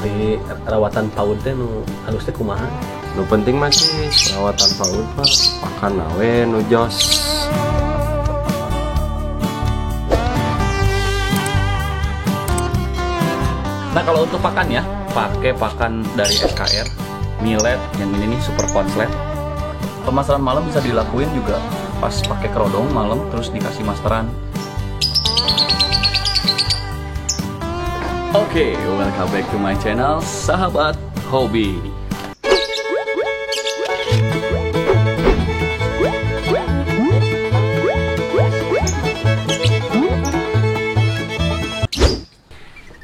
hari rawatan PAUD teh nu halusnya kumaha? Nu penting masih perawatan PAUD Pak, pakan nawe nu jos. Nah kalau untuk pakan ya, pakai pakan dari SKR, millet, yang ini nih super konslet. Pemasaran malam bisa dilakuin juga pas pakai kerodong malam terus dikasih masteran. Oke, welcome back to my channel, Sahabat Hobi.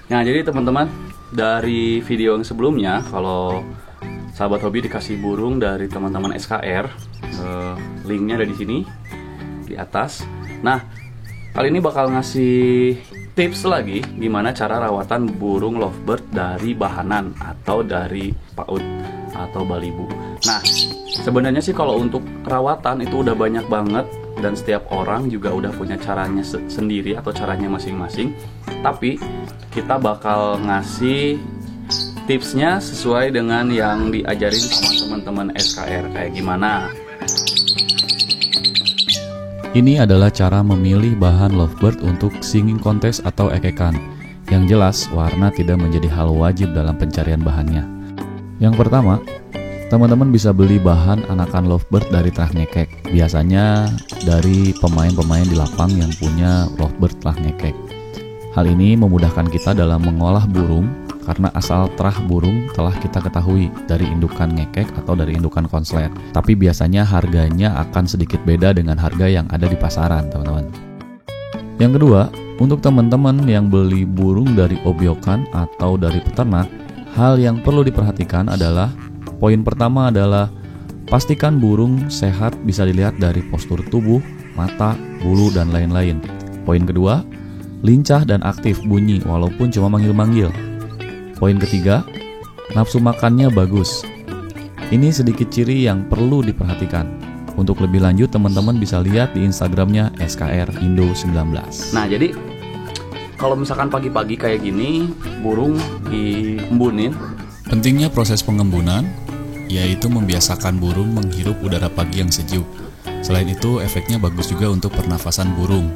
Nah, jadi teman-teman, dari video yang sebelumnya, kalau Sahabat Hobi dikasih burung dari teman-teman SKR, linknya ada di sini, di atas. Nah, kali ini bakal ngasih tips lagi gimana cara rawatan burung lovebird dari bahanan atau dari PAUD atau balibu. Nah, sebenarnya sih kalau untuk rawatan itu udah banyak banget dan setiap orang juga udah punya caranya sendiri atau caranya masing-masing. Tapi kita bakal ngasih tipsnya sesuai dengan yang diajarin sama teman-teman SKR kayak gimana. Ini adalah cara memilih bahan lovebird untuk singing contest atau ekekan. Yang jelas, warna tidak menjadi hal wajib dalam pencarian bahannya. Yang pertama, teman-teman bisa beli bahan anakan lovebird dari terah ngekek. Biasanya dari pemain-pemain di lapang yang punya lovebird terah ngekek. Hal ini memudahkan kita dalam mengolah burung karena asal terah burung telah kita ketahui dari indukan ngekek atau dari indukan konslet. Tapi biasanya harganya akan sedikit beda dengan harga yang ada di pasaran, teman-teman. Yang kedua, untuk teman-teman yang beli burung dari obyokan atau dari peternak, hal yang perlu diperhatikan adalah poin pertama adalah pastikan burung sehat bisa dilihat dari postur tubuh, mata, bulu, dan lain-lain. Poin kedua, lincah dan aktif bunyi walaupun cuma manggil-manggil. Poin ketiga, nafsu makannya bagus. Ini sedikit ciri yang perlu diperhatikan. Untuk lebih lanjut, teman-teman bisa lihat di Instagramnya SKR Indo 19. Nah, jadi kalau misalkan pagi-pagi kayak gini, burung diembunin. Pentingnya proses pengembunan, yaitu membiasakan burung menghirup udara pagi yang sejuk. Selain itu, efeknya bagus juga untuk pernafasan burung.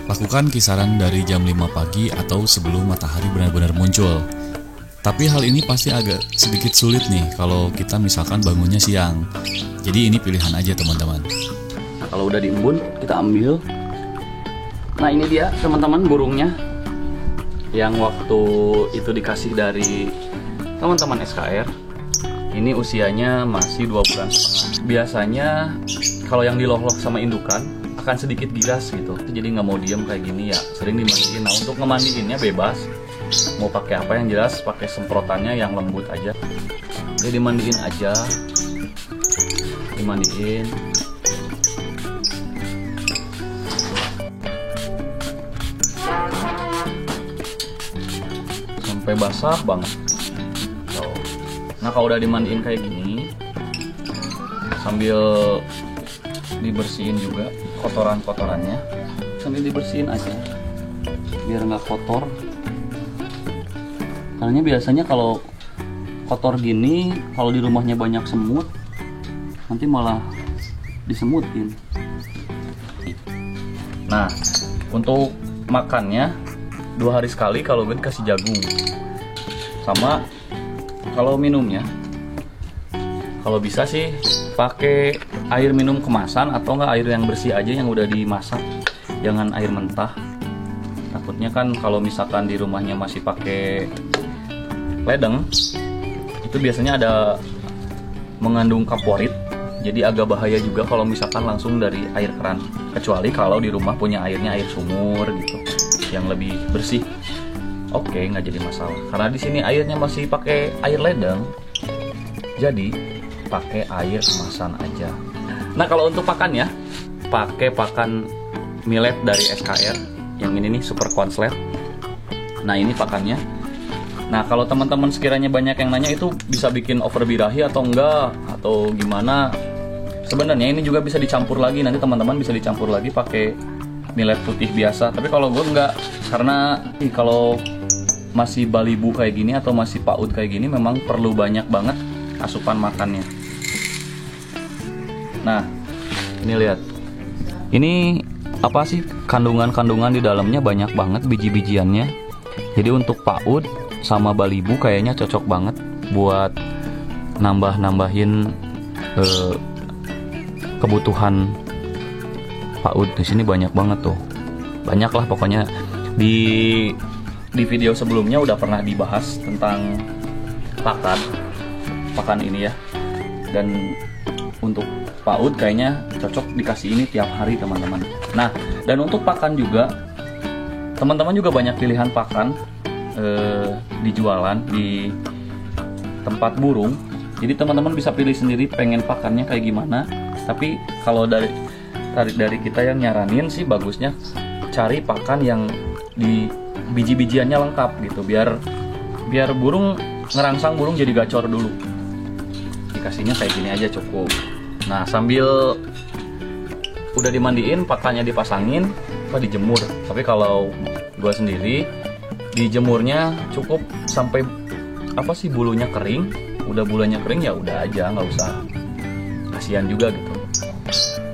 Lakukan kisaran dari jam 5 pagi atau sebelum matahari benar-benar muncul. Tapi hal ini pasti agak sedikit sulit nih kalau kita misalkan bangunnya siang. Jadi ini pilihan aja teman-teman. Nah, kalau udah diembun, kita ambil. Nah, ini dia teman-teman burungnya yang waktu itu dikasih dari teman-teman SKR. Ini usianya masih 2 bulan setengah. Biasanya kalau yang diloh-loh sama indukan akan sedikit giras gitu. Jadi nggak mau diem kayak gini ya, sering dimandiin. Nah, untuk ngemandiinnya bebas. Mau pakai apa yang jelas, pakai semprotannya yang lembut aja. Jadi dimandiin aja, dimandiin. Sampai basah banget. Nah, kalau udah dimandiin kayak gini, sambil dibersihin juga kotoran-kotorannya, sambil dibersihin aja, biar nggak kotor. Karena biasanya kalau kotor gini, kalau di rumahnya banyak semut, nanti malah disemutin. Nah, untuk makannya 2 hari sekali kalau gue dikasih jagung. Sama kalau minumnya, kalau bisa sih pakai air minum kemasan atau enggak air yang bersih aja yang udah dimasak, jangan air mentah. Takutnya kan kalau misalkan di rumahnya masih pakai ledeng, itu biasanya ada mengandung kaporit, jadi agak bahaya juga kalau misalkan langsung dari air keran. Kecuali kalau di rumah punya airnya air sumur gitu, yang lebih bersih. Oke, nggak jadi masalah. Karena di sini airnya masih pakai air ledeng, jadi pakai air kemasan aja. Nah, kalau untuk pakannya, pakai pakan millet dari SKR. Yang ini nih super konslet. Nah, ini pakannya. Nah, kalau teman-teman sekiranya banyak yang nanya itu bisa bikin over birahi atau enggak, atau gimana. Sebenarnya ini juga bisa dicampur lagi, nanti teman-teman bisa dicampur lagi pakai millet putih biasa. Tapi kalau gue enggak, karena kalau masih balibu kayak gini atau masih PAUD kayak gini memang perlu banyak banget asupan makannya. Nah, ini lihat. Ini apa sih, kandungan-kandungan di dalamnya banyak banget biji-bijiannya. Jadi untuk PAUD sama balibu kayaknya cocok banget buat nambah-nambahin kebutuhan PAUD. Di sini banyak banget tuh. Banyak lah pokoknya. Di video sebelumnya udah pernah dibahas tentang pakan ini ya. Dan untuk PAUD kayaknya cocok dikasih ini tiap hari teman-teman. Nah, dan untuk pakan juga, teman-teman juga banyak pilihan pakan dijualan di tempat burung. Jadi teman-teman bisa pilih sendiri pengen pakannya kayak gimana. Tapi kalau dari kita yang nyaranin sih bagusnya cari pakan yang di biji-bijiannya lengkap gitu, biar burung ngerangsang burung jadi gacor dulu. Dikasihnya kayak gini aja cukup. Nah, sambil udah dimandiin, pakannya dipasangin, dijemur. Tapi kalau gua sendiri dijemurnya cukup sampai bulunya kering. Udah bulunya kering ya udah aja, nggak usah, kasihan juga gitu.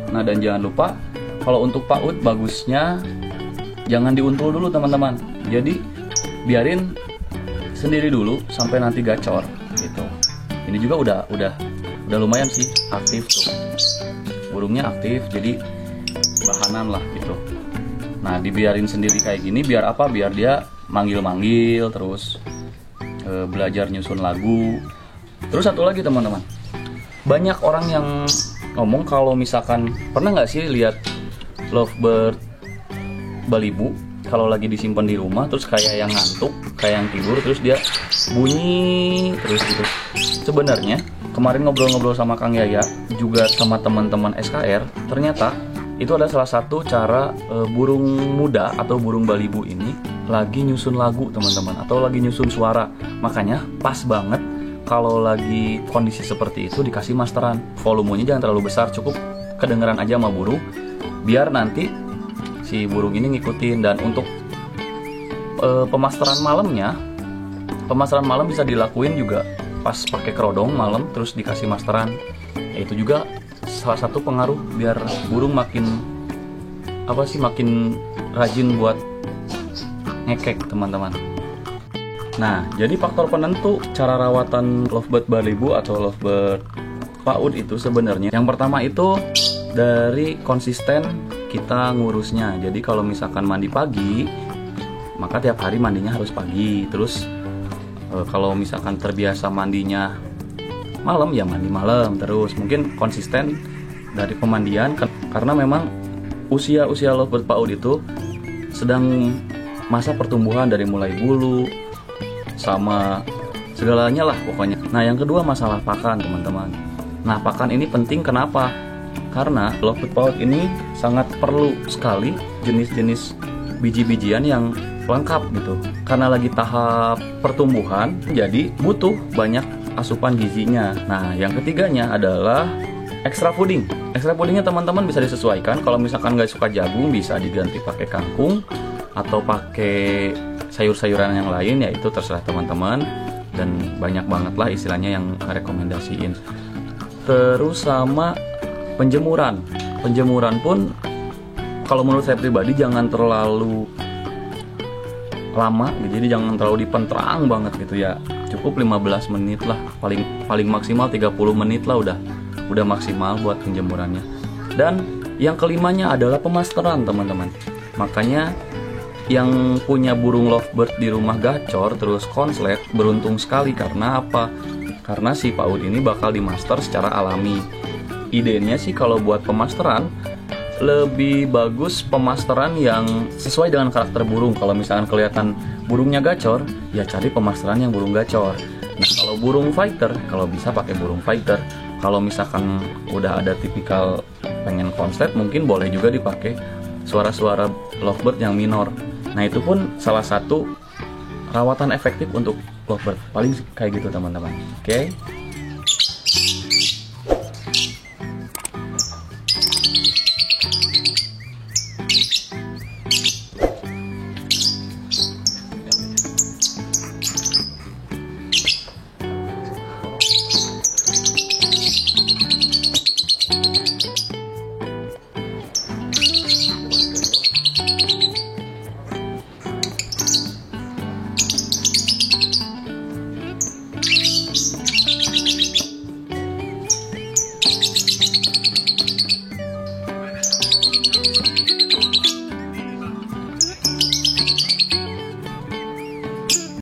Nah, dan jangan lupa kalau untuk PAUD bagusnya jangan diuntul dulu teman-teman. Jadi biarin sendiri dulu sampai nanti gacor gitu. Ini juga udah lumayan sih aktif tuh. Burungnya aktif, jadi bahanan lah gitu. Nah, dibiarin sendiri kayak gini biar apa? Biar dia manggil-manggil terus belajar nyusun lagu. Terus satu lagi teman-teman. Banyak orang yang ngomong kalau misalkan pernah nggak sih lihat lovebird balibu kalau lagi disimpan di rumah terus kayak yang ngantuk, kayak yang tidur terus dia bunyi terus gitu. Sebenarnya kemarin ngobrol-ngobrol sama Kang Yaya juga sama teman-teman SKR, ternyata itu adalah salah satu cara burung muda atau burung balibu ini lagi nyusun lagu teman-teman, atau lagi nyusun suara. Makanya pas banget kalau lagi kondisi seperti itu dikasih masteran. Volumenya jangan terlalu besar, cukup kedengeran aja sama burung biar nanti si burung ini ngikutin. Dan untuk pemasteran malam bisa dilakuin juga pas pakai kerodong malam terus dikasih masteran. Itu juga salah satu pengaruh biar burung makin rajin buat ngekek teman-teman. Nah, jadi faktor penentu cara rawatan lovebird balibu atau lovebird PAUD itu sebenarnya yang pertama itu dari konsisten kita ngurusnya. Jadi kalau misalkan mandi pagi, maka tiap hari mandinya harus pagi. Terus kalau misalkan terbiasa mandinya malam, ya mandi malam terus. Mungkin konsisten dari pemandian, karena memang usia lovebird PAUD itu sedang masa pertumbuhan dari mulai bulu sama segalanya lah pokoknya. Nah, yang kedua masalah pakan teman-teman. Nah, pakan ini penting kenapa? Karena lovebird PAUD ini sangat perlu sekali jenis-jenis biji-bijian yang lengkap gitu. Karena lagi tahap pertumbuhan, jadi butuh banyak asupan gizinya. Nah, yang ketiganya adalah extra fooding. Extra foodingnya teman-teman bisa disesuaikan. Kalau misalkan nggak suka jagung, bisa diganti pakai kangkung atau pakai sayur-sayuran yang lain, ya itu terserah teman-teman. Dan banyak banget lah istilahnya yang rekomendasiin. Terus sama penjemuran pun kalau menurut saya pribadi jangan terlalu lama, jadi jangan terlalu dipenterang banget gitu ya. Cukup 15 menit lah, paling maksimal 30 menit lah udah maksimal buat penjemurannya. Dan yang kelimanya adalah pemasteran teman-teman. Makanya yang punya burung lovebird di rumah gacor terus konslet beruntung sekali. Karena apa? Karena si PAUD ini bakal dimaster secara alami. Idenya sih kalau buat pemasteran lebih bagus pemasteran yang sesuai dengan karakter burung. Kalau misalkan kelihatan burungnya gacor, ya cari pemasteran yang burung gacor. Nah, kalau burung fighter, kalau bisa pakai burung fighter. Kalau misalkan udah ada tipikal pengen konslet, mungkin boleh juga dipakai suara-suara lovebird yang minor. Nah, itu pun salah satu rawatan efektif untuk lovebird. Paling kayak gitu teman-teman. Oke.